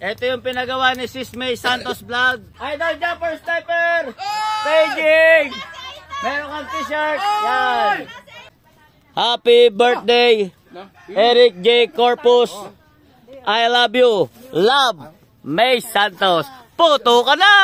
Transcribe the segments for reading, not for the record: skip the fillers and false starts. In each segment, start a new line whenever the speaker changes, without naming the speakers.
Ito yung pinagawa ni Sis May Santos Vlog. Idol Jumper Sniper! Staging! Meron kang t-shirt. Yan. Happy birthday, Eric J. Corpus. I love you. Love, May Santos. Puto ka na!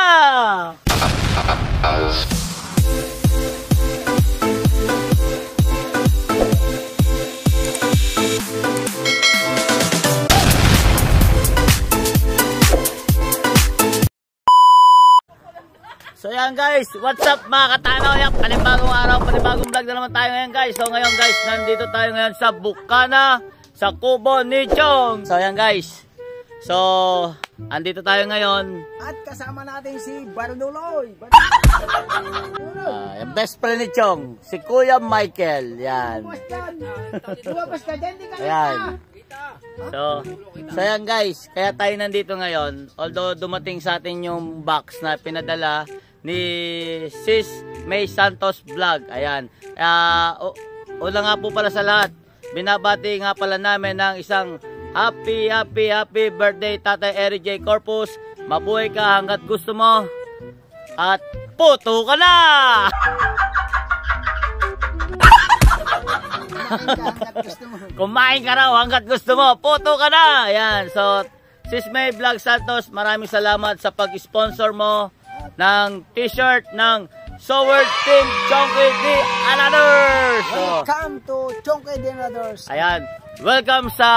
So yan guys, what's up mga katanaw? Yan, panibagong araw, panibagong vlog na naman tayo ngayon guys. So ngayon guys, nandito tayo ngayon sa Bukana, sa Kubo ni Chong. So yan guys, so andito tayo ngayon. At kasama natin si Barduloy. Yung best friend ni Chong, si Kuya Michael. Yan. Ayan. So yan guys, kaya tayo nandito ngayon. Although dumating sa atin yung box na pinadala ni Sis May Santos Vlog. Ayan. Una nga po pala sa lahat, binabati nga pala namin ng isang happy birthday Tatay Eric J. Corpus. Mabuhay ka hanggat gusto mo. At puto ka na! Kumain ka raw hanggat gusto mo. Puto ka na! Ayan. So, Sis May Vlog Santos, maraming salamat sa pag-sponsor mo ng t-shirt ng Sword Team Chonky D Anaders. So,
welcome to Chonky D Anaders.
Ayan. Welcome sa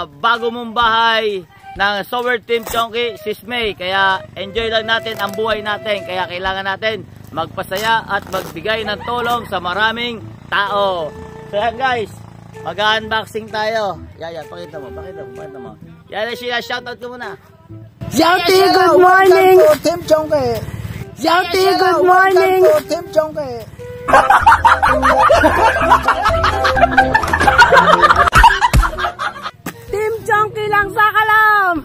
bago mong bahay ng Sword Team Chonky, Sis May. Kaya enjoy lang natin ang buhay natin. Kaya kailangan natin magpasaya at magbigay ng tulong sa maraming tao. So yan guys, mag-unboxing tayo. Yan, pakita mo. Yan siya, shoutout ko muna.
Yauti, good morning! Welcome to Team Chonky!
Yauti, good morning!
Welcome to Team Chonky!
Team Chonky lang sa kalam!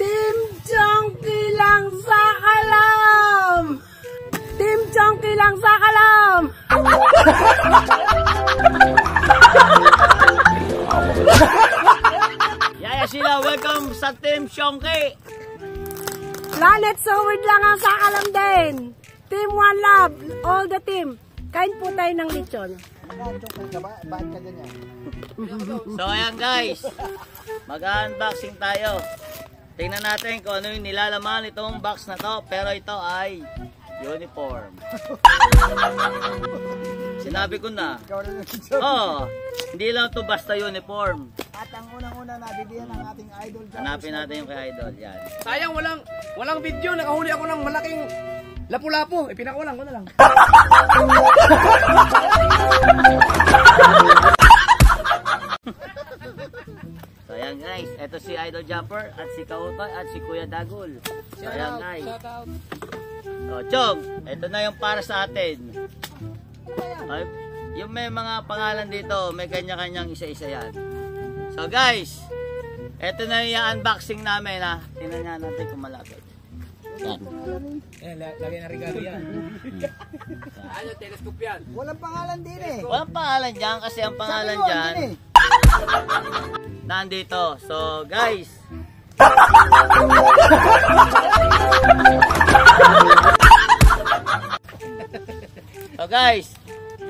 Team Chonky lang sa kalam! Team Chonky lang sa kalam!
Yaya sila, welcome sa Team Chonky.
Planet Sword lang ang sa kalam din. Team One Love, all the team. Kain po tayo ng lechon.
Bakit ka ganyan?
So ayan guys, mag-unboxing tayo. Tingnan natin kung ano yung nilalaman itong box na to. Pero ito ay uniform. Sinabi ko na. Oh, hindi lang to basta uniform.
At ang unang-una nabibigyan ng ating idol.
Hanapin natin yung kay idol. Yan.
Sayang walang video. Nakahuli ako ng malaking lapu-lapu. Pinakawalan ko na lang.
So ayan guys, eto si Idol Jumper at si Kautoy at si Kuya Dagul. So ayan guys. So Chong, eto na yung para sa atin. Ay, yung may mga pangalan dito, may kanya-kanyang isa-isa yan. So guys, eto na yung unboxing namin ha. Tingnan nga natin kung malapit. Yan.
Lagay na regalo yan. Ano, telescope yan?
Walang pangalan din eh.
Walang pangalan dyan kasi ang pangalan dyan nandito. So guys,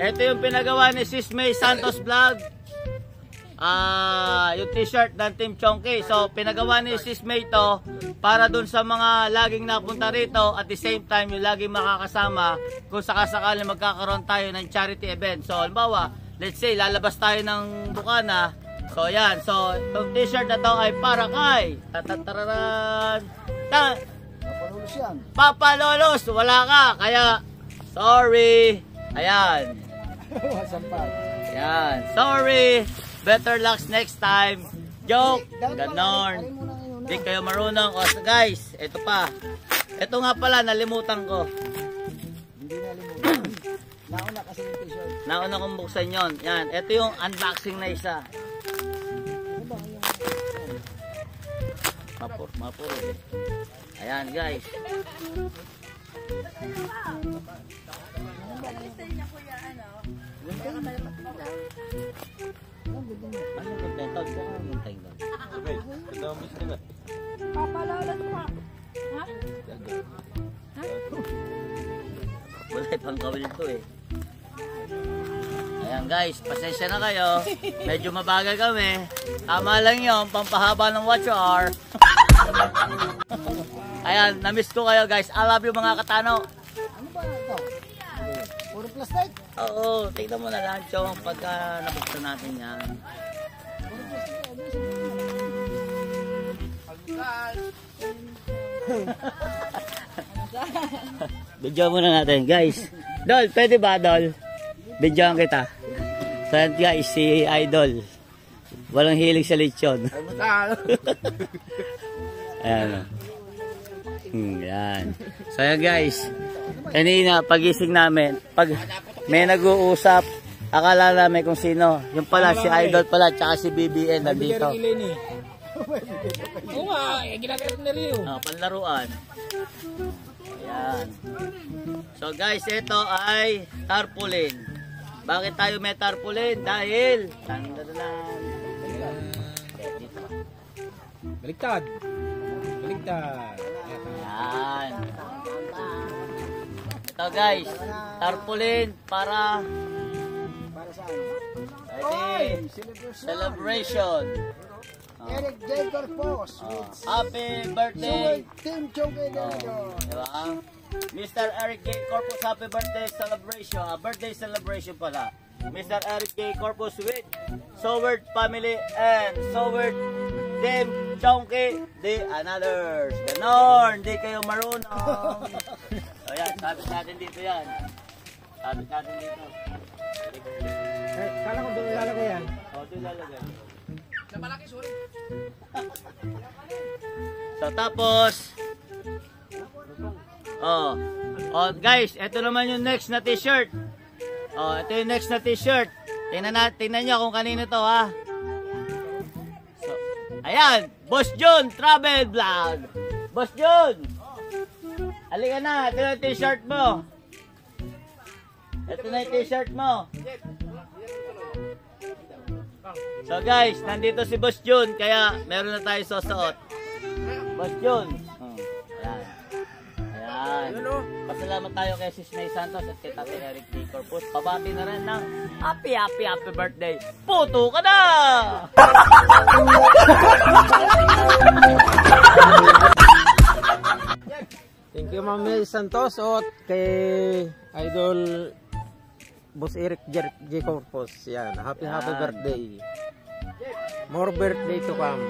ito yung pinagawa ni Sis May Santos Vlog. Yung t-shirt ng Team Chonky. So pinagawa ni Sis May to para dun sa mga laging napunta rito, at the same time yung laging makakasama kung sakasakali magkakaroon tayo ng charity event. So halimbawa, let's say lalabas tayo ng Bukana. So yan, so itong t-shirt na to ay para kay tatararan
Papalolos yan.
Papalolos, wala ka, kaya sorry. Ayan. Ayan, sorry. Better luck next time. Joke, ganon. Hindi kayo marunong. O so guys, ito pa. Ito nga pala, nalimutan ko.
Hindi nalimutan. Nauna kasi yung t-shirt.
Nauna kong buksan yun. Yan, ito yung unboxing na isa. Mapuro eh. Ayan guys. Ano contento? Ano contento?
Papalalat mo. Ha?
Wala pang kawil to eh. Ayan guys, pasensya na kayo. Medyo mabagal kami. Tama lang yun, pampahaba ng watch hour. Ayan, namiss ko kayo guys. I love you mga katano.
Ano ba ito? Puro plastic?
Oo, tignan mo na lang chong pagka nabuksan natin yan.
Puro plastic.
Video muna natin guys. Dol, pwede ba Dol? Videoan kita. So yan guys, si Idol. Walang hilig sa lechon. Ayan. Yan. So yan guys. Kanina, pagising namin, pag may nag-uusap, akala namin kung sino. Yung pala, si Idol pala, tsaka si BBN nandito.
Oo nga, ginagawa na rin yun.
Panlaruan. Ayan. So guys, ito ay tarpaulin. Bakit tayo may tarpaulin? Dahil
Baliktad. Baliktad.
Ayan. Ito guys, tarpaulin para
Oy!
celebration.
Eric J. Corpus.
Happy birthday.
Team Chongke Daniel.
Diba? Mr. Eric J. Corpus, happy birthday celebration. Birthday celebration pala. Mr. Eric J. Corpus with Soward family and Soward Team Chongke the Anothers. Ganon, di kayo marunong. So yan, sabit natin dito yan. Sabit natin dito.
Kala ko doon ilalagay yan.
O, doon ilalagay.
Na malaki, sorry.
So tapos guys, ito naman yung next na t-shirt. Ito yung next na t-shirt. Tingnan nyo kung kanino to ha. So, ayan, Boss Jun Travel Vlog. Boss Jun, halika na, ito na yung t-shirt mo. Ito na yung t-shirt mo. So guys, nandito si Boss Jun, kaya meron na tayo susuot. Boss Jun. Ayan. Ayan. Pasalamat tayo kay Sis May Santos at kay Tatay Eric D. Corpus. Pabati na rin ng happy birthday. Puto ka na!
Thank you Ma'am May Santos at kay Idol Boss Eric J. Corpus. Yan, happy birthday. More birthday to come.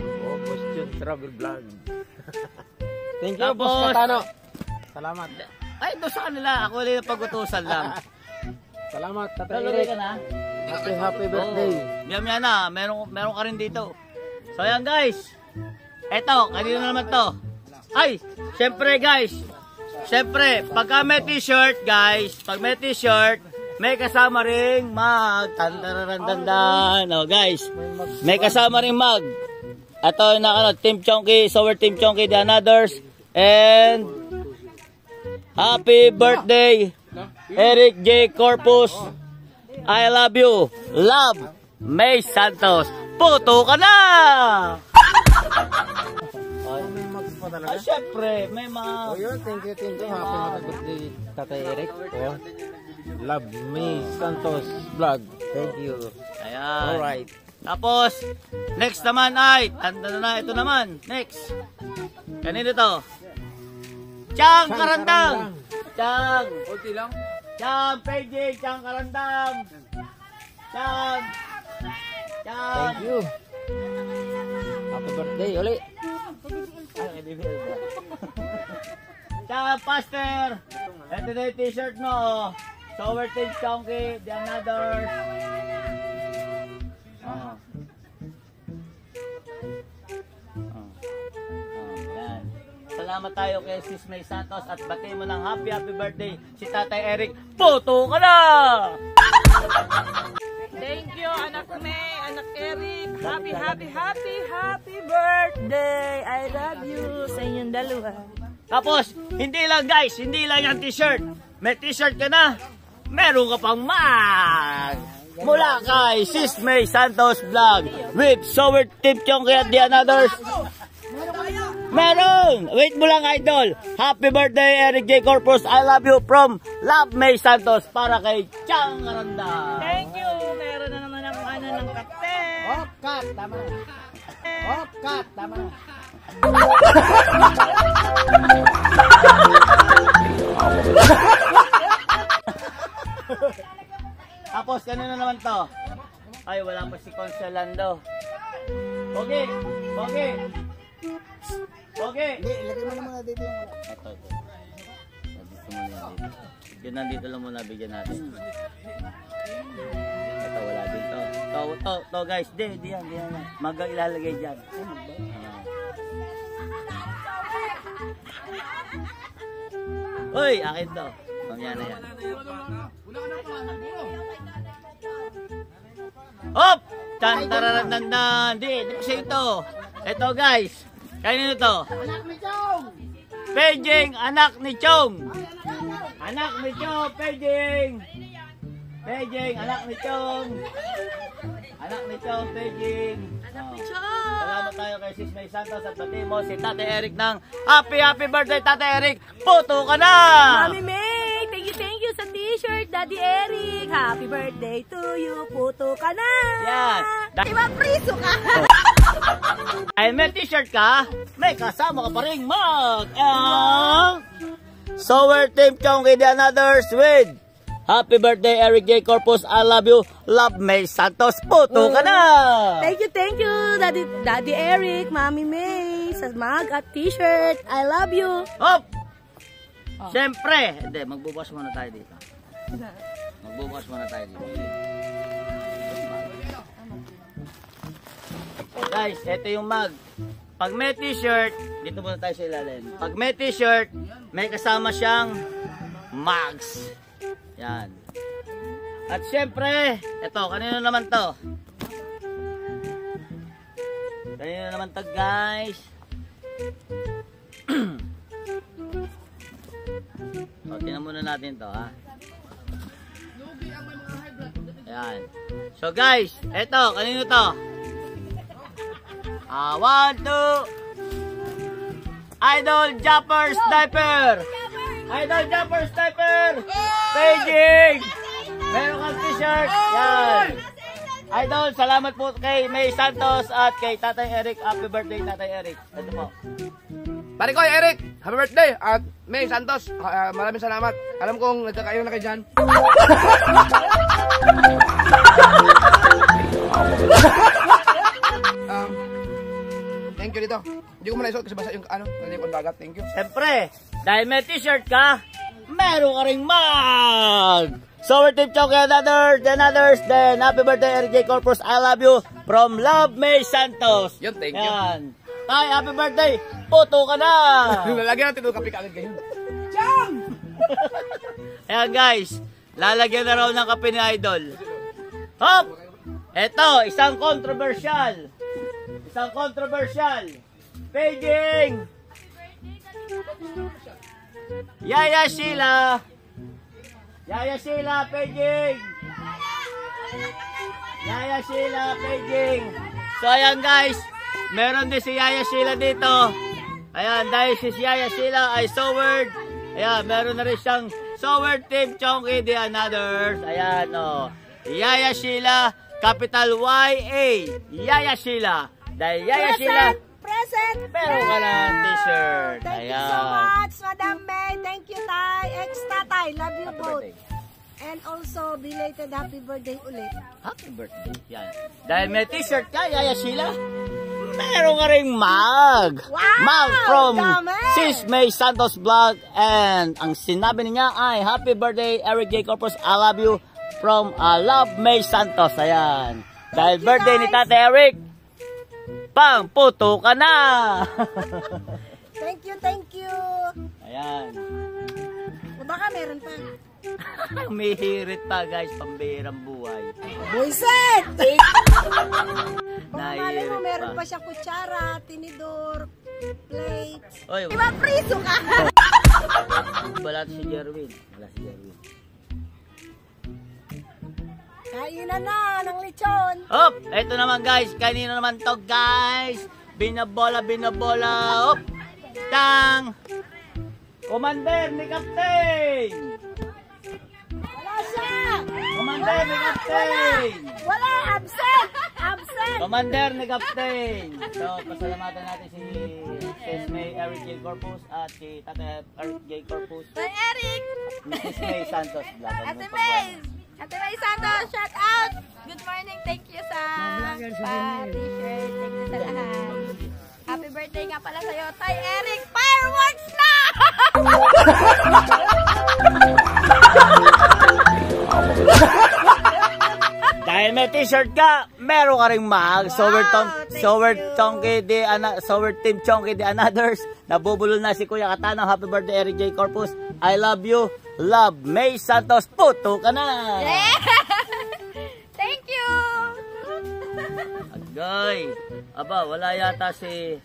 Boss Jun Travel Vlog. Thank you,
Tapos,
Boss Katano. Salamat.
Ay, doon sa kanila. Ako ulit na pag-utusan lang.
Salamat, Tatay
Lalagay
Eric.
ka na?
Happy birthday.
Miyam na. Meron ka rin dito. So, yan guys. Eto, kanino naman to? Ay, syempre guys. Syempre, pagka may t-shirt, guys, pag may t-shirt, may kasama ring mag. Tandararandandan. Oh, guys, may kasama ring mag. Ito yung Team Chongke, Sour Team Chongke, the Anothers. And happy birthday, Eric J. Corpus. I love you. Love, May Santos. Puto ka na! Ay, syempre, may mga...
Oh, yun, thank you. Happy birthday, Tatay Eric. Oh. Love me, Santos Vlog. Thank you.
Ayan.
Alright.
Tapos, next naman ay, ito naman, next. Kanino to? Chang Karandang! Chang!
Kunti lang.
Chang PJ! Chang Karandang! Chang! Chang!
Thank you. Happy birthday, uli.
Chang Pastor! Ito na yung t-shirt mo. Sour Team Chongke, the Anothers. Yan. Salamat tayo kay Sis May Santos at bati mo ng happy birthday si Tatay Eric. Puto ka na!
Thank you, anak May, anak Eric. Happy birthday. I love you sa inyong dalawa.
Tapos, hindi lang guys, hindi lang yung t-shirt. May t-shirt ka na, meron ka pang mag. mula kay Sis May Santos Vlog with Sour Tip Chonky at the Anothers. Meron! Wait mo lang, idol. Happy birthday, Eric J. Corpus. I love you from Love May Santos para kay Chang Aranda.
Thank you. Meron na naman ako ng kape.
Hop, cut. Tama na. Hop, cut. Tama na.
Tapos, kanino naman to? Ay, wala pa si Consolando. Okay, okay. Okay.
Hindi, ilagay mo na muna dito yung wala.
Ito. Dito muna yan dito. Yun, nandito lang muna, bigyan natin. Ito, wala dito. To guys. Di yan. Maga ilalagay dyan. Uy, akin to. Mamaya na yan. Hop! Tan-tararan-dan-dan. Di kasi ito. Ito guys. Kanino to?
Anak ni Chong!
Pejing, anak ni Chong. Anak ni Chong, Pejing. Pejing, anak ni Chong. Anak ni Chong, Pejing.
Anak ni Chong.
Salamat tayo kay Sis May Santos at pati mo si Tate Eric ng happy birthday, Tate Eric. Puto ka na!
Mami May, thank you sa t-shirt, Daddy Eric. Happy birthday to you. Puto ka na.
Yan.
Diba, priso ka?
Ay, may t-shirt ka, may kasama ka pa rin mag ang Sour Team Chonky the Anothers with happy birthday Eric J. Corpus, I love you, Love May Santos. Puto ka na!
Thank you, Daddy Eric, Mami May, sa mug at t-shirt. I love you.
Hop! Siyempre, hindi, magbubukas muna tayo dito. Magbubukas muna tayo dito. Guys, ito yung mug. Pag may t-shirt, dito muna tayo sa ilalim. Pag may t-shirt, may kasama siyang mugs. Yan. At syempre, ito, kanino naman to? Kanino naman to, guys? O, tingnan muna natin to, ha? Ayan. So, guys, ito, kanino to? 1, 2. Idol Jumper Sniper. Idol Jumper Sniper. Paging. Meron kang t-shirt. Yan. Idol, salamat po kay May Santos at kay Tatay Eric. Happy birthday, Tatay Eric. Ito po.
Pare ko, Eric, happy birthday. At May Santos, maraming salamat. Alam kong nagkakayo na kayo dyan. Thank you dito. Hindi ko muna isuot kasi basa yung nalipon bagat. Thank you.
Siyempre, dahil may t-shirt ka, meron ka ring mug. Sour Tip Chonky and others. Then, happy birthday, Eric J. Corpus. I love you from Love May Santos.
Yun, thank you.
Yan. Tay, happy birthday. Puto ka na.
Lalagyan natin ito kapit agad kayo.
Ayan guys, lalagyan na raw ng kape ni Idol. Hop! Eto, isang controversial. Paging. Yaya Sheila, Paging. So ayan guys, meron din si Yaya Sheila dito. Ayan, dahil si Yaya Sheila ay sour. Ayan, meron na rin siyang Sour Team Chonky the Anothers. Ayan, o. Yaya Sheila, capital Y-A. Yaya Sheila. Dahil Yaya Sheila,
Present.
meron ka ng t-shirt.
Thank you so much, Madam May. Thank you, Tay. Ex-Tatay. Love you
Happy
both.
birthday.
And also, belated happy birthday ulit.
Happy birthday. Yan. Dahil may t-shirt ka, Yaya Sheila, meron ka ring mug.
Wow!
Mug from
Dami!
Sis May Santos Vlog. And ang sinabi niya ay, happy birthday, Eric J. Corpus. I love you from Love May Santos. Ayan. Dahil birthday ni Tate Eric, pang puto ka na.
Thank you.
Ayan.
O baka meron pa.
May hirit pa guys, pambihirang buhay.
Buisit! Kung malay mo,
Nahihirit
meron pa siya kutsara, tinidor, plates.
Oy,
Diba, priso ka?
wala si Jerwin.
Kainan na ng lechon.
Hop! Ito naman guys. Kanino naman to guys? Binabola. Hop! Tang! Commander ni Captain!
Wala siya.
Commander ni Captain!
Wala, absent. Absent.
Commander ni Captain! So, pasalamatan natin si Sis May Eric J. Corpus at si Tate Eric J. Corpus.
Tay Eric.
Mrs. May Santos.
Ate May. Ate May Santos, shout out. Good morning. Thank you sa t-shirt. Thank you sa lahat. Happy birthday nga pala sa'yo, Tay Eric. Fireworks na!
Dahil may t-shirt ka, meron ka ring mag. Sower Team Chonky de Another's. Nabubulol na si Kuya Katano. Happy birthday, Eric J. Corpus. I love you. Love, May Santos. Puto ka na.
Yeah! Thank you!
Agay. Aba, wala yata si...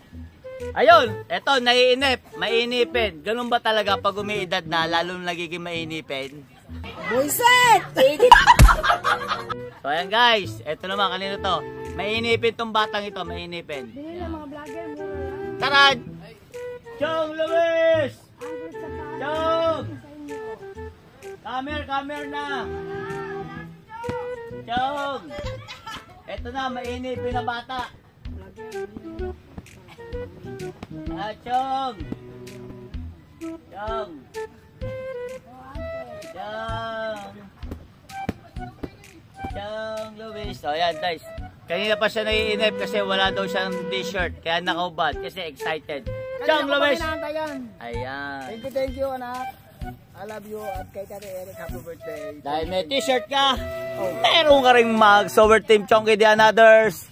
Ayun, eto, naiinip. Mainipin. Ganun ba talaga pag umiidad na, lalo nagiging mainipin?
Buisit!
So ayan guys, eto naman, kanino to? Mainipin tong batang ito, mainipin.
Bili ng mga vlogger, mura lang.
Tarad! Chong Luis! Chong! Kamer na! Chong! Eto na, mainipin na bata. Chong! Chong! Chong Luis. So ayan guys, kanina pa siya naiinip kasi wala daw siyang t-shirt. Kaya nakaubad kasi excited. Chong Luis! Ayan.
Thank you, anak. I love you. At kay Tate Eric, happy birthday.
Dahil may t-shirt ka, meron ka ring mag. Sower Team Chonky de Another's.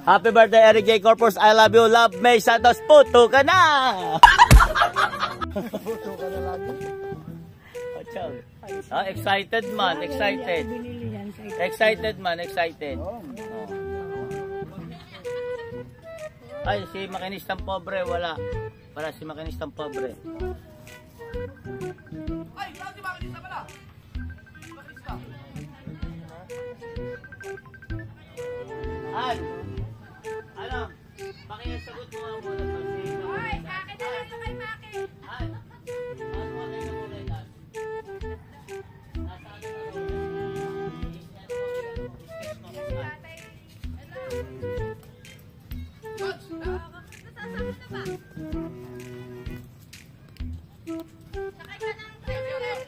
Happy birthday, Eric J. Corpus. I love you. Love, May Santos. Puto ka na!
Puto ka na lagi.
Excited man. Excited. Excited man. Excited. Ay, si makinistang pobre. Wala. Wala si makinistang pobre.
Ay, grabe makinista pala. Makinista.
Ano? Pakisagot mo ang muna to.
Hoy, akin na lang yung kay Maki.
Ano ka kayo na muna yan? Nasa ano na rin? Sketch mo kung saan.
Nasasakot na ba? Sakay ka ng tricycle.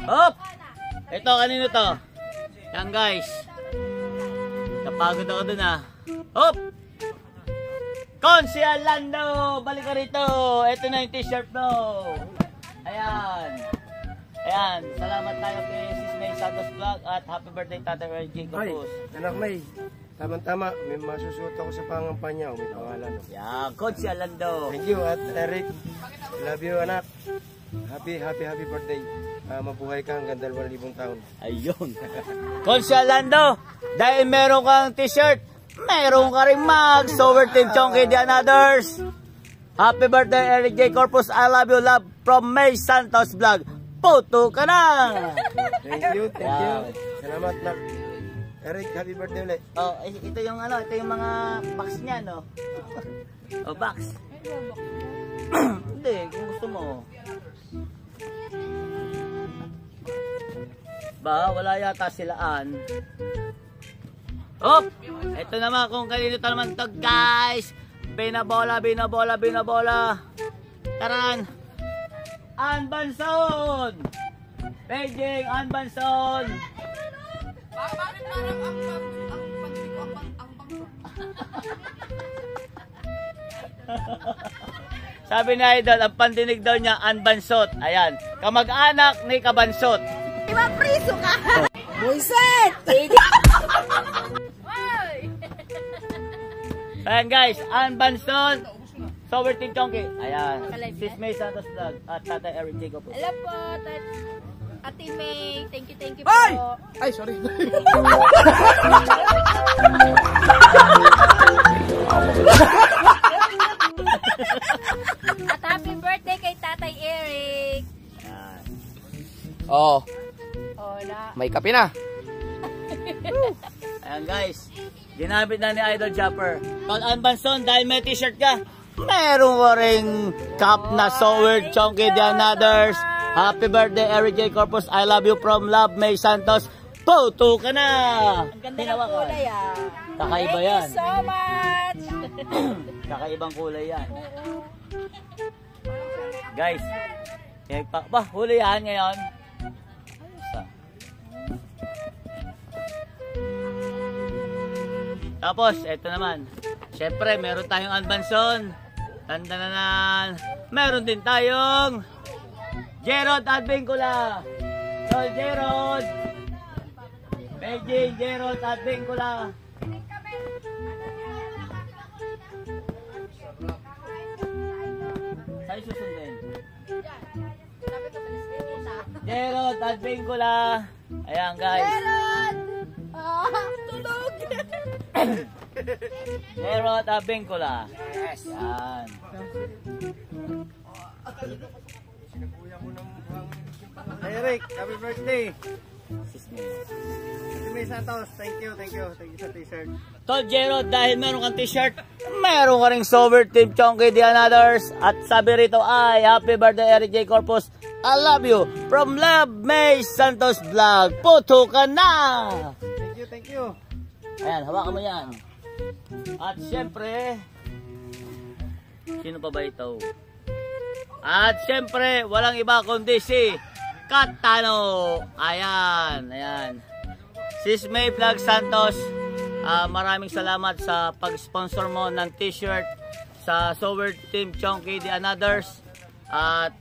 Hop! Ito, kanino to? Yan guys. Napagod ako dun ah. Hop! Konsi Alando! Balik ka rito! Ito na yung t-shirt mo. Ayan. Ayan. Salamat tayo kay Sis May Santos Vlog at happy birthday Tate Eric J.
Ay,
Corpus.
anak May, tama-tama, may masusuot ako sa pangampanya, may pangalan.
Yan. Konsi Alando.
Thank you, at Eric, love you anak. Happy birthday. Mabuhay ka hanggang 2,000 taon.
Ayun. Konsi Alando, dahil meron kang t-shirt, meron ka rin mag. Sower Team Chonky de Another's. Happy birthday Eric J. Corpus. I love you. Love from May Santos Vlog. Puto ka na!
Thank you. Salamat na. Eric, happy birthday ulit.
Oh, ito yung ano, ito yung mga box niya, no? Oh, box. Hindi, kung gusto mo. Ba, wala yata silaan. Hop! Ito naman kung kanino to naman to, guys. Binabola. Taran! Anbanson! Beijing, Anbanson!
Bakit parang ang pagdinig ko ang
Sabi ni Idol, ang pandinig daw niya, Anbansot. Ayan, kamag-anak ni Kabansot.
Diba, priso ka? Buisit!
Ayan guys, Anbanson, Sower Team Chonky. Ayan, Sis May Santos Vlog at Tata Eric J. Corpus.
Hello po, Ate May. Thank you po.
Ay, sorry.
At happy birthday kay Tatay Eric.
Oh.
Kape na.
Ayan guys, ginamit na ni Idol Chopper. Tol Anbanson, dahil may t-shirt ka, meron ko ring cup na So Weird, Chonky the Anothers. Happy birthday, Eric J. Corpus. I love you from Love, May Santos. Photo ka na!
Ang ganda ng kulay ah.
Kakaiba yan.
Thank you so much!
Kakaibang kulay yan. Guys, huli yan ngayon. Tapos, eto naman. Siyempre, meron tayong Anbanson. Tandananan. Meron din tayong Jerod Advincula. So, Jerod. Beijing, Jerod Advincula. Sa'yo susundin. Jerod Advincula. Ayan, guys.
Meron! Tulog!
Jerod Advincula. Yes. Yan.
Eric, happy birthday.
Sisney.
Si May Santos, thank you sa t-shirt.
Tol Jerod, dahil meron kang t-shirt, meron ka ring So Weird Team Chonky the Anothers. At sabi rito ay, happy birthday Eric J. Corpus. I love you. From Love, May Santos Vlog. Puto ka na!
Thank you.
Ayan, hawakan mo yan. At syempre, sino pa ba ito? At syempre, walang iba kundi si Katano. Ayan, ayan. Sis May Vlog Santos, maraming salamat sa pag-sponsor mo ng t-shirt sa So Weird Team Chonky the Anothers. At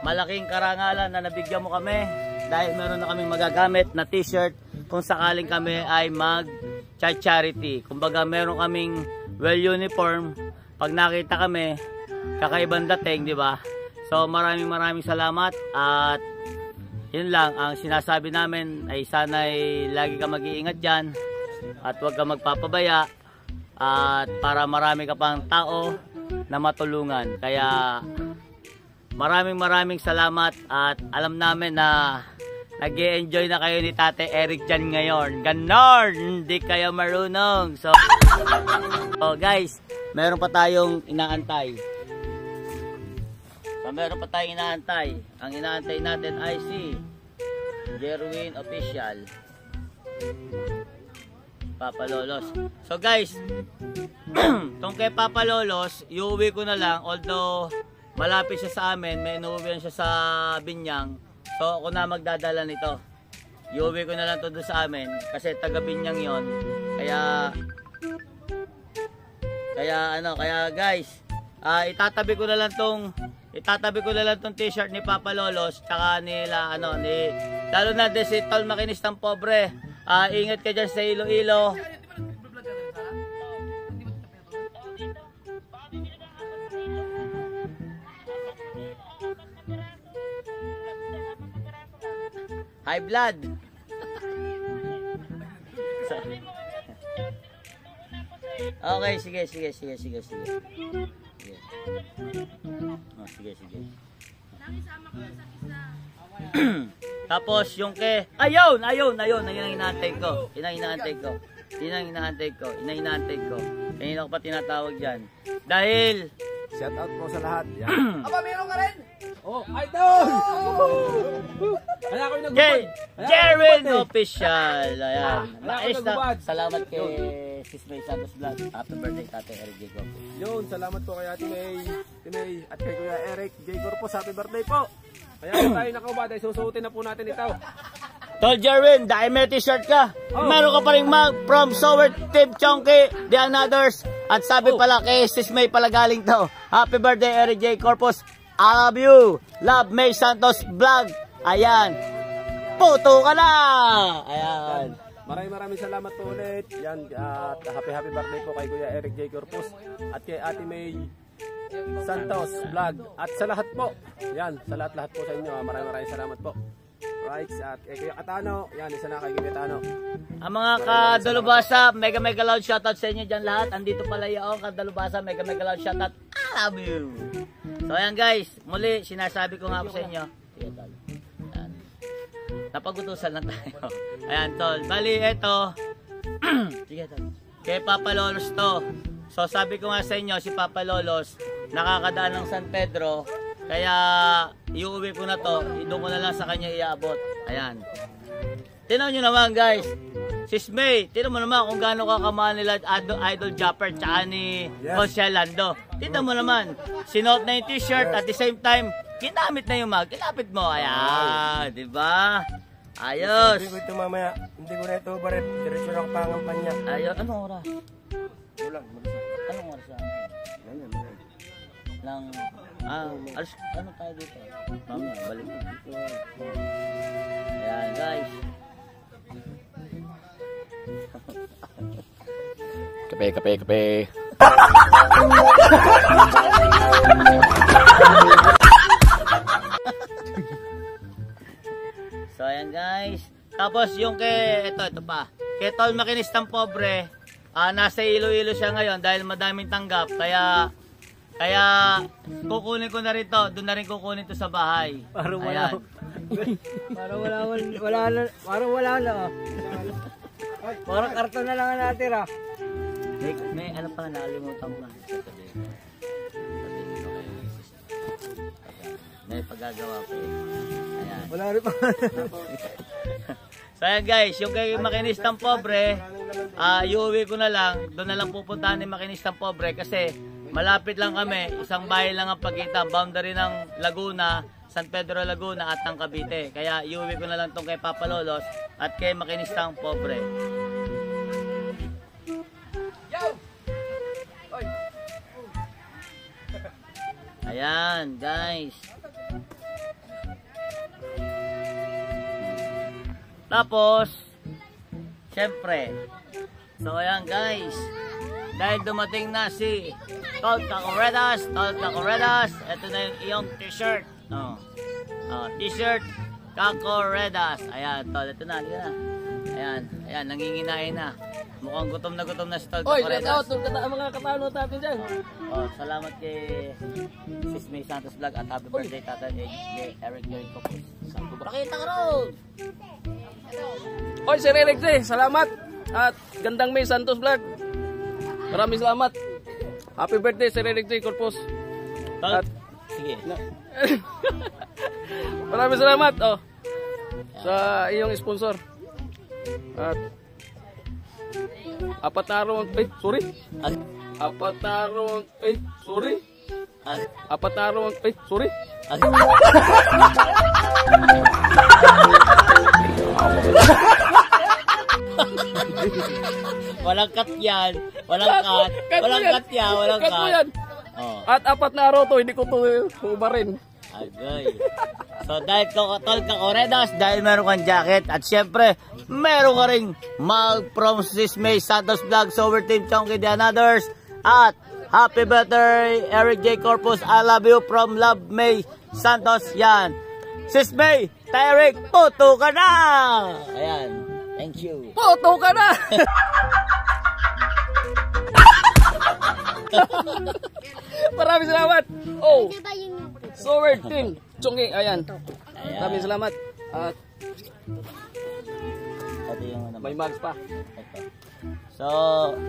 malaking karangalan na nabigyan mo kami dahil meron na kaming magagamit na t-shirt kung sakaling kami ay mag-charity. Kumbaga meron kaming well uniform. Pag nakita kami, kakaibang dating, di ba? So maraming salamat at yun lang ang sinasabi namin ay sana'y lagi ka mag-iingat dyan at huwag ka magpapabaya at para marami ka pang tao na matulungan. Kaya maraming salamat at alam namin na nag-i-enjoy na kayo ni Tate Eric dyan ngayon. Ganon! Hindi kayo marunong. So guys, meron pa tayong inaantay. Meron pa tayong inaantay. Ang inaantay natin ay si Jerwin Official. Papa Lolos. So guys, tong kay Papa Lolos, iuwi ko na lang. Although malapit siya sa amin, may inuwihan siya sa Binyang. So ako na magdadala nito. Iuwi ko na lang to doon sa amin kasi taga Binyang yon. Kaya guys, itatabi ko na lang tong t-shirt ni Papa Lolos tsaka nila lalo na din si Tol Makinis ng Pobre. Ingat ka dyan sa Iloilo. High blood. Okay, sige. Sige. Tapos yung ayun ang inaantay ko. Inaantay ko. Kanina ko pa tinatawag diyan. Dahil
Shout out po sa lahat.
Aba, meron ka rin.
Oh, idol! Wala ko nagubad.
Jerwin Official. Ayan. Nais na.
nagubad.
Salamat kay Sis May Santos Vlog. Happy birthday, Tate Eric J. Corpus.
Yun, salamat po kay Ate May at kay Kuya Eric J. Corpus. Happy birthday po.
Kaya kung tayo nakubad ay susuotin na po natin ito.
Tol Jerwin, dahil may t-shirt ka, meron ka pa rin mag from So Weird Team Chonky the Anothers. At sabi pala kay Sis May pala galing to. Happy birthday Eric J. Corpus. I love you. Love, May Santos Vlog. Ayan. Puto ka na. Ayan.
Maraming salamat po ulit. Yan, at happy birthday po kay Kuya Eric J. Corpus at kay Ate May Santos Vlog. At sa lahat po. Yan, sa lahat po sa inyo. Maraming salamat po. Right, at kay Kuya Katano. Yan, isa na kay Kuya Katano.
Ang mga kadalubasa, mega loud shoutout sa inyo dyan lahat. Andito pala yung kadalubasa, mega loud shoutout. I love you. So ayan guys, muli sinasabi ko nga po sa inyo. Yan. Napagutusan lang tayo. Ayan, tol. Bali, eto. Sige, tol. Kay Papa Lolos to. So, sabi ko nga sa inyo, si Papa Lolos, nakakadaan ng San Pedro. Kaya, iuwi ko na to. Doon ko na lang sa kanya iabot. Ayan. Tingnan nyo naman, guys. Sis May, tingnan mo naman kung gaano kakamahal nila Idol Japper tsaka ni Jose Lando. Tingnan mo naman, sinuot na yung t-shirt at the same time, ginamit na yung mag. Kinapit mo. Ayan, di ba? Ayos.
Hindi ko ito mamaya. Hindi ko na ito baret. Diretso lang pangampanya.
Ayos. Anong oras?
Ulang.
Anong oras lang? Lang, alas, ano tayo dito? Mamaya, balik ko dito. Ayan, guys. Kape. So, ayan guys. Tapos yung ito pa. Kay Tol Makinistang Pobre, nasa Iloilo siya ngayon dahil madaming tanggap. Kaya kukunin ko na rin to. Doon na rin kukunin to sa bahay.
Parang
ayan.
wala na. Parang karton na lang natira.
May ano pa, nakalimutan ko na. May paggagawa ko. Ayan.
Wala rin pa.
So ayan guys, yung kay Makinistang Pobre, iuwi ko na lang. Doon na lang pupuntahan ni Makinistang Pobre kasi malapit lang kami. Isang bahay lang ang pagitan. Boundary ng Laguna, San Pedro Laguna at ng Cavite. Kaya iuwi ko na lang tong kay Papa Lolos at kay Makinistang Pobre. Ayan guys. Tapos syempre, so ayan guys, dahil dumating na si Tol Cacoredas, ito na yung iyong t-shirt. T-shirt Cacoredas. Ayan, Tol, ito na, ayan, nanginginain na. Mukhang gutom na si Tol Cacoredas.
Mga kapano natin dyan.
Salamat kay Sis May Santos Vlog at happy birthday Tata Eric Jericho. Pakita ka ron!
Oy, Sir Eric J, salamat. At Gandang May Santos Vlog. Maraming salamat. Happy birthday, Sir Eric J. Corpus.
At, sige.
Maraming salamat sa iyong sponsor. At apat na araw
walang cut yan. Walang cut. Walang cut yan. Walang cut.
At apat na araw to, hindi ko to ubarin.
Agay. So dahil Tol Cacoredas, dahil meron kang jacket at syempre meron ka ring mug from Sis May Santos Vlog, Sober Team Chonky the Others, at happy birthday Eric J. Corpus, I love you from Love May Santos. Yan, Sis May, Eric, puto ka na. Ayan, thank you.
Puto ka na. Maraming salamat. Sober Team Chonky, ayan. Maraming salamat. At may mags pa.
So,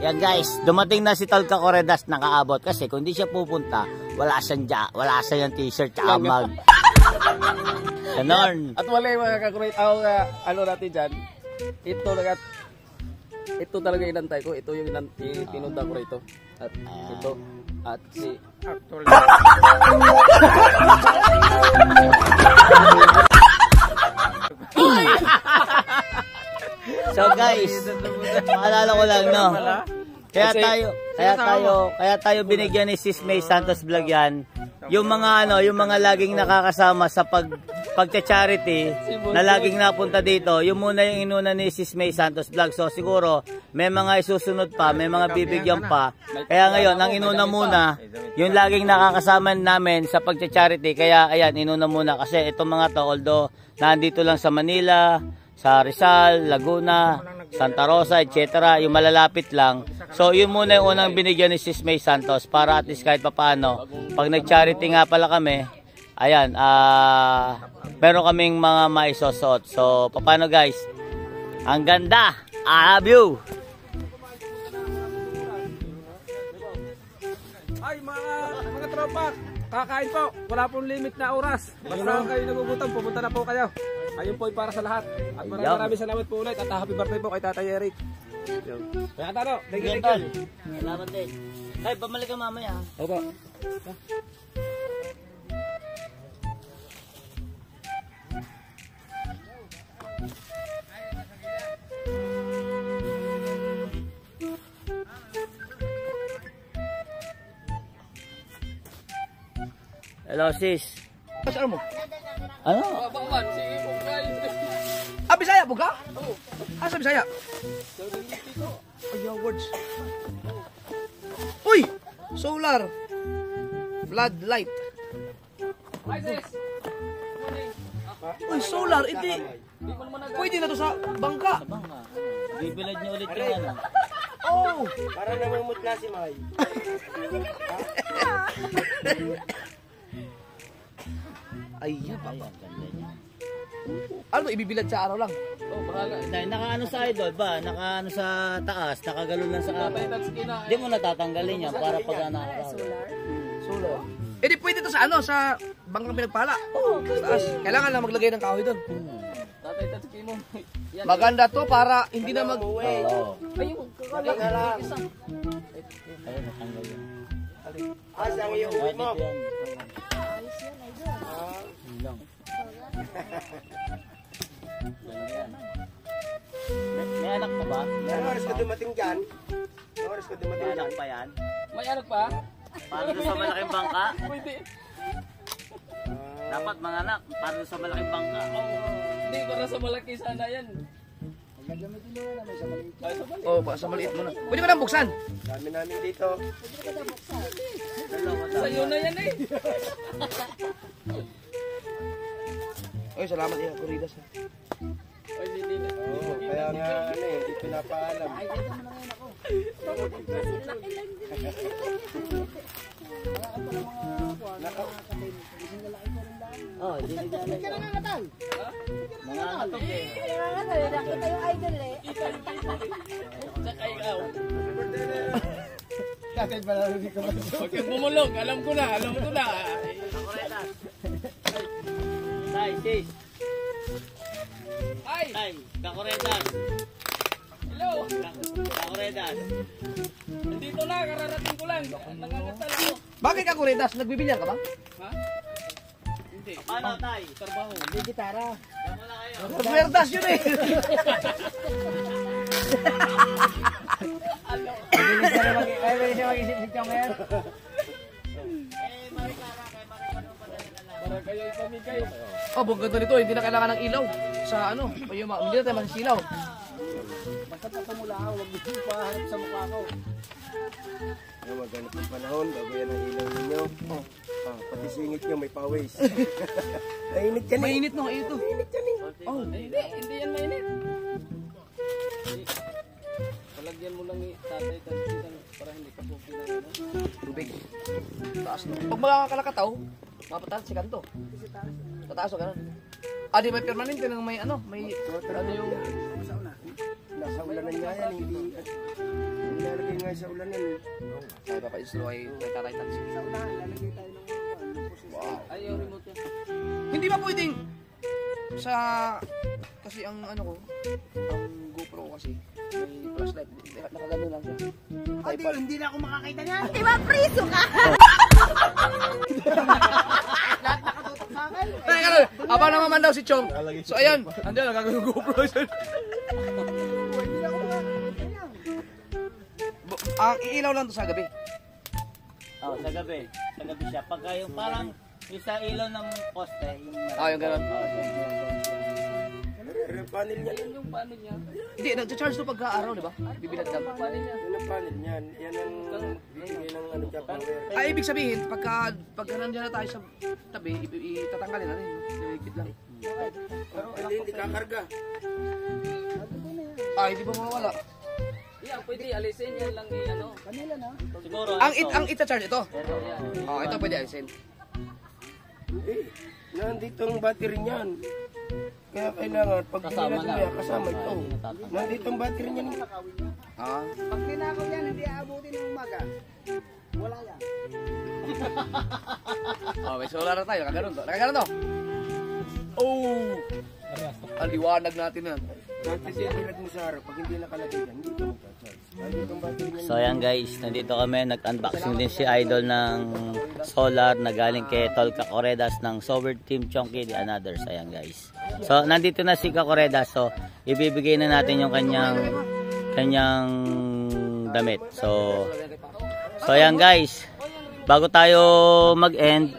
yan guys, dumating na si Tol Cacoredas, nakaabot kasi kung di siya pupunta, wala siyang t-shirt tsaka mug. Ganon.
At wala yung mga kakurit, ano natin dyan, ito talaga inantay ko, ito yung pinunta ko rito. At ito, at si actual.
So guys, maalala ko lang, no? Kaya tayo binigyan ni Sis May Santos Vlog yan. Yung mga laging nakakasama sa pagcha-charity na laging napunta dito, yung muna yung inuna ni Sis May Santos Vlog. So siguro may mga isusunod pa, may mga bibigyan pa. Kaya ngayon, ang inuna muna, yung laging nakakasama namin sa pagcha-charity. Kaya ayan, inuna muna kasi itong mga to, although nandito lang sa Manila, sa Rizal, Laguna, Santa Rosa, etc. Yung malalapit lang. So, yun muna yung unang binigyan ni Sis May Santos para at least kahit papaano, pag nag-charity nga pala kami, ayan, meron kaming mga maisosot. So, paano guys? Ang ganda! I love you!
Ay, mga tropa, kakain po. Wala pong limit na oras. Basta kayo nagugutom, pumunta na po kayo. Ayun po ay para sa lahat. At maraming salamat po ulit. At happy birthday po kay Tatay Eric. Kaya Tano, thank you.
Salamat din. Ay, bumalik ka mamaya.
Opo.
Hello sis.
Ano mo?
Ano?
Ah, Bisaya po ka? Oo. Ah, sa Bisaya? Ay, words. Uy! Solar. Floodlight. Uy, solar. Hindi. Pwede na to sa bangka.
Bibilad niyo ulit yung ano.
Oh!
Para namumutla si May.
Ay, ano to, ibibilad sa araw lang?
Dahil nakaano sa idol ba? Nakaano sa taas, nakagalon lang sa araw. Hindi mo natatanggalin yan para pag nakaraw.
Solar. Eh di pwede to sa ano, sa bangkang pinagpala. Oo. Sa taas. Kailangan lang maglagay ng kahoy doon. Maganda to para hindi na mag...
Oo.
Ayun,
natanggal yan.
asa ang iyong uwi mo?
May anak pa ba?
Ano oras ka dumating dyan? Ano oras ka
May
dumating
anak
dyan?
pa yan?
May anak pa?
Para doon sa malaking bangka?
Pwede.
Dapat mga anak, para doon sa malaking bangka.
Hindi, para sa malaki sana yan.
Oh, pa sa maliit mo na. Pwede mo nang buksan.
Dami namin dito.
Sa'yo na yan eh.
Oy, salamat ya, Corridas.
Oo, kaya nga ano eh, hindi pinapaalam.
Oh, hindi naglalagay. Mga anak eh.
Nakita yung idol eh.
Saka ikaw. Huwag kang bumulog. Alam ko na.
Tay, sis.
Ay!
Tay, Kakoredas.
Hello!
Kakoredas.
Nandito na, kararating ko lang. Nangangatal ako.
Bakit ka, Corridas? Nagbibilyar ka ba?
Ha? Hindi.
Paano, Tay?
Trabaho.
Diyan mo na kayo.
Corridas yun eh.
Para kayo ipamigay.
Oh, buong ganda nito. Hindi na kailangan ng ilaw. Sa ano, hindi na tayo manisilaw.
Basta patumula ako. Huwag mo paharap sa mukha ko.
Ano maganap ng panahon, bago yan ang ilaw ninyo. Oh, pati singit nyo may pawis. Mainit yan eh.
Mainit no, ito.
Oh, hindi yan mainit. Palagyan mo lang ni tatay para hindi ka pupi na ano.
Tubig. Taas no. Pag makakalakataw, mapatal si kanto. Tataas o gano'n. Ah, di may permanente ng may ano, may ano yung...
Nasa ulanan nga yan, hindi nilalagay nga sa ulanan.
Ay, papaislo ay tatay taxi. Wow.
Ay, yung remote yan.
Hindi ba pwedeng sa... Kasi ang ano ko, ang GoPro ko kasi, may flashlight. Nakagano lang siya.
Hindi na ako makakita niya.
Di ba priso ka?
Ay, ano, abang naman daw si Chong. So, ayan. Andiyan, nagagano GoPro siya. Ang iilaw lang to sa gabi.
Oh, sa gabi. Sa gabi siya. Pagka yung parang yung sa ilaw ng poste, yung
Ah, yung gano'n.
Pero yung panel niya,
Yung paano niya?
Hindi, nag-charge to pagka-araw, di ba? Bibilad lang.
yun ang panel niyan. Yan ang bibigay ng ano dyan, power.
Ay, ibig sabihin, pagka nandiyan na tayo sa tabi, itatanggalin natin. Iligpit lang.
Hindi kakarga.
Ay, hindi ba mawawala?
Yan, pwede alisin yan lang ni ano.
siguro
Ang ita-charge ito.
Pero yan.
Oh, ito pwede alisin.
Nandito ang battery niyan. Kaya kailangan, pag
Kasama
binila
na.
kasama ito. Nandito ang battery niyan.
Pag ninakaw yan, hindi aabutin ng umaga. Wala yan.
Oh, may solar na tayo. Nakaganon to. Nakaganon to. Oh! Ang liwanag natin yan.
Dati siya tulad mo sa araw, pag hindi nakalagay yan, hindi ito magka-charge. Nandito ang battery niyan.
So ayan guys, nandito kami, nag-unboxing din si Idol ng solar na galing kay Tol Cacoredas ng Sober Team Chonky the Anothers. Ayan guys. So nandito na si Cacoredas, so ibibigay na natin yung kanyang damit. So ayan guys, bago tayo mag-end,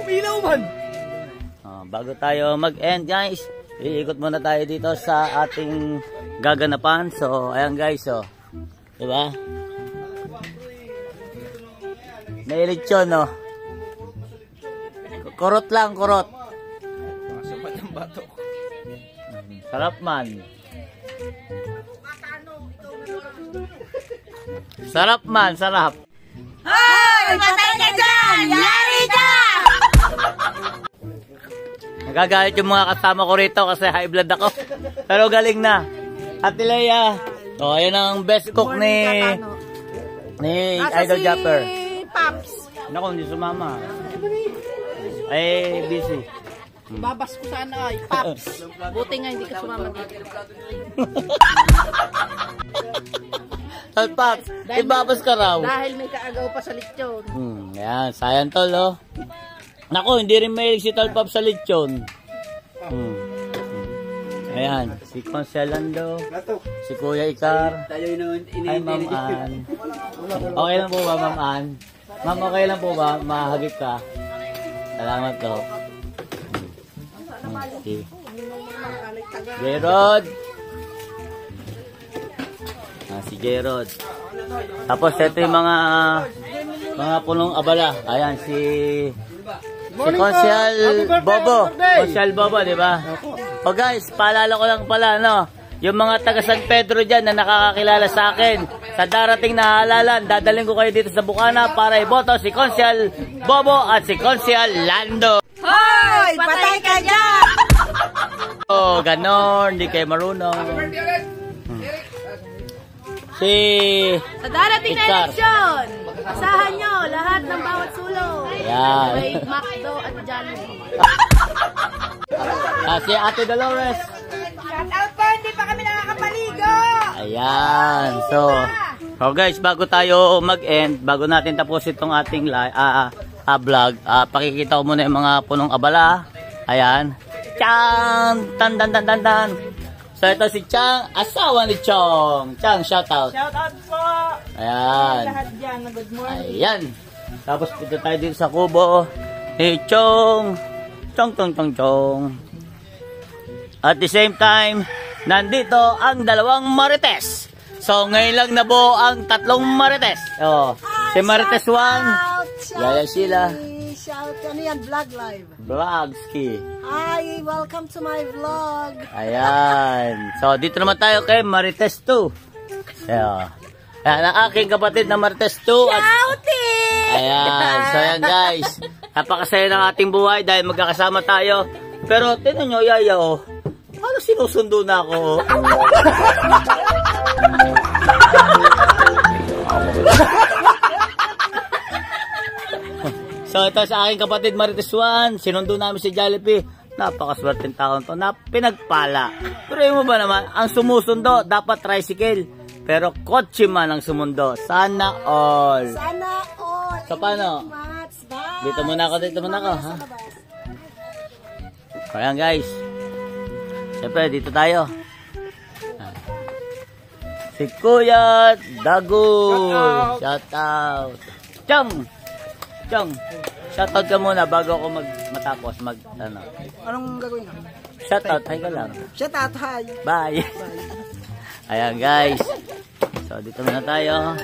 Umilaw man!
bago tayo mag-end guys, iikot muna tayo dito sa ating gaganapan. So ayan guys, so diba? May lechon, no? Kurot lang, kurot.
Sapat ang batok.
Sarap man. Sarap man, sarap.
Hoy! Patay ka dyan! Yari ka!
Nagagalit yung mga kasama ko rito kasi high blood ako. Pero galing na. Ate Leia. Oh, ayan ang best cook ni Idol Japper.
Paps.
Naku, hindi sumama. Ay, busy.
Babas ko sana ay Paps. Buti nga hindi ka sumama dito.
Tol Paps, ibabas ka raw.
Dahil may kaagaw pa sa lechon.
Ayan, sayang tol, oh. Naku, hindi rin mahilig si Tol Paps sa lechon. Ayan, si Conselando, si Kuya Ikar, ay Ma'am Ann. Okay lang po ba, Ma'am Ann? Ma'am, okay lang po ba? Mahagip ka. Salamat po. Si Gerard. Si Gerard. Tapos ito yung mga punong abala. Ayan, si Consial Bobo. Consial Bobo, di ba? O guys, paalala ko lang pala, no? Yung mga taga San Pedro dyan na nakakakilala sa akin, sa darating na halalan, dadalhin ko kayo dito sa Bukana para iboto si Consial Bobo at si Consial Lando.
Hoy! Patay ka dyan!
Oh, ganon, hindi kayo marunong. Si
Sa darating na
Ikar.
eleksyon, asahan nyo lahat ng bawat sulong.
Ayan.
May McDo at Jollibee.
Si Ate Dolores.
Shout out po, hindi pa kami nakakapaligo.
Ayan. So guys, bago tayo mag-end, bago natin tapos itong ating vlog, pakikita ko muna yung mga punong abala. Ayan. Chang! Tan tan tan tan tan. So ito si Chang, asawa ni Chong. Chang, shout out.
Shout out po.
Ayan.
Lahat dyan, good morning.
Ayan. Tapos punta tayo dito sa kubo ni Chong. Chong, chong, chong, chong. At the same time, nandito ang dalawang Marites. So ngayon lang nabuo ang tatlong Marites. Oh, si Marites 1. Yaya Sheila.
Shout, ano yan, vlog live.
Vlogski.
Hi, welcome to my vlog.
Ayan. So dito naman tayo kay Marites 2. Ayan. Ayan ang aking kapatid na Marites 2. Ayan. So ayan guys. Napakasaya ng ating buhay dahil magkakasama tayo. Pero tinan nyo, Yaya, oh. Ano sinusundo na ako, oh. So ito sa aking kapatid Marites 1, sinundo namin si Jollibee. Napakaswerteng taon to, na pinagpala. Pero yun mo ba naman, ang sumusundo dapat tricycle, pero kotse man ang sumundo. Sana all.
Sana all.
So paano? Dito muna ako, ha? Ayan guys. Siyempre dito tayo. Si Kuya Dagul. Shout out. Chong. Shoutout ka muna bago ako matapos ano.
Anong gagawin natin?
Shoutout, hi ka lang.
Shoutout, hi.
Bye. Ayan guys. So dito muna tayo.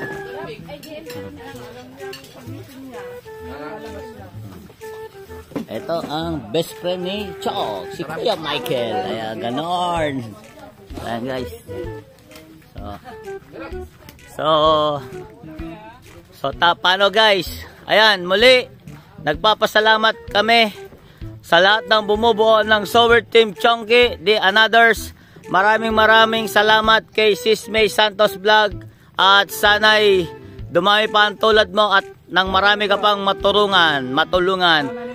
Ito ang best friend ni Chok, si Kuya Michael. Ayan, ganon. Ayan guys. So paano guys? Ayan, muli, nagpapasalamat kami sa lahat ng bumubuo ng Sower Team Chonky, The Anothers. Maraming salamat kay Sis May Santos Vlog at sana'y dumami pa ang tulad mo at nang marami ka pang matulungan.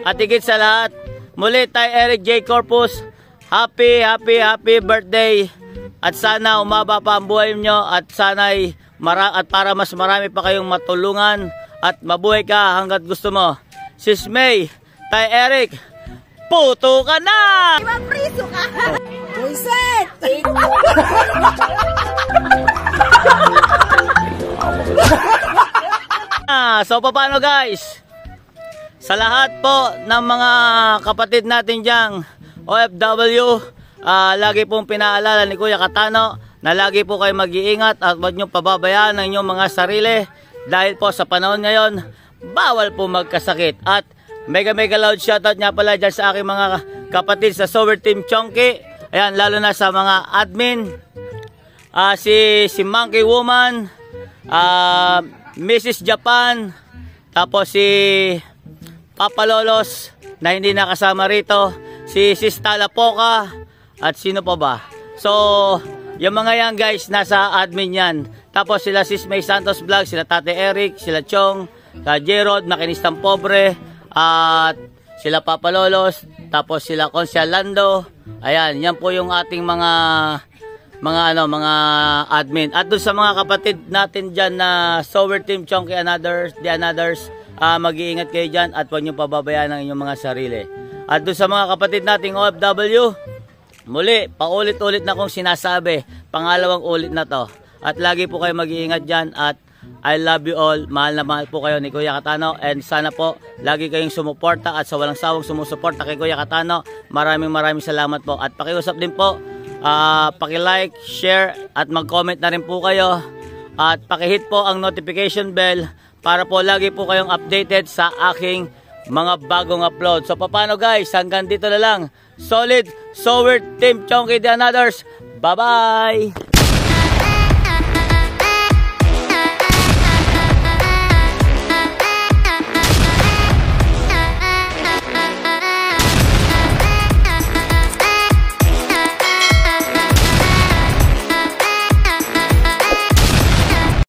At higit sa lahat, muli Tay Eric J. Corpus, happy birthday at sana umaba pa ang buhay nyo at sana'y at para mas marami pa kayong matulungan at mabuhay ka hanggat gusto mo. Sis May, Tay Eric, puto ka na!
Mapriso ka!
Reset!
So paano guys? Sa lahat po ng mga kapatid natin diyang OFW, lagi pong pinaalala ni Kuya Katano na lagi po kayo mag-iingat at huwag nyo pababayaan ang inyong mga sarili dahil po sa panahon ngayon, bawal po magkasakit. At mega loud shoutout nga pala dyan sa aking mga kapatid sa Sower Team Chonky. Ayan, lalo na sa mga admin, si Monkey Woman, Mrs. Japan, tapos si Papa Lolos na hindi nakasama rito, si Sis Talapoka, at sino pa ba? So, yung mga yan guys, nasa admin yan. Tapos sila Sis May Santos Vlog, sila Tate Eric, sila Chong, Jerod, Makinistang Pobre, at sila Papa Lolos, tapos sila Consia Lando. Ayan, yan po yung ating mga admin. At doon sa mga kapatid natin dyan na Sower Team Chonky The Anothers, mag-iingat kayo dyan at huwag nyo pababayaan ang inyong mga sarili. At doon sa mga kapatid nating OFW, muli, paulit-ulit na kong sinasabi, pangalawang ulit na to. At lagi po kayo mag-iingat dyan at I love you all. Mahal na mahal po kayo ni Kuya Katano and sana po lagi kayong sumuporta at sa walang sawang sumusuporta kay Kuya Katano. Maraming salamat po. At pakiusap din po, paki-like, share at mag-comment na rin po kayo. At paki-hit po ang notification bell para po lagi po kayong updated sa aking mga bagong upload. So paano guys, hanggang dito na lang. Solid Sower Team Chonky The Anothers. Bye-bye!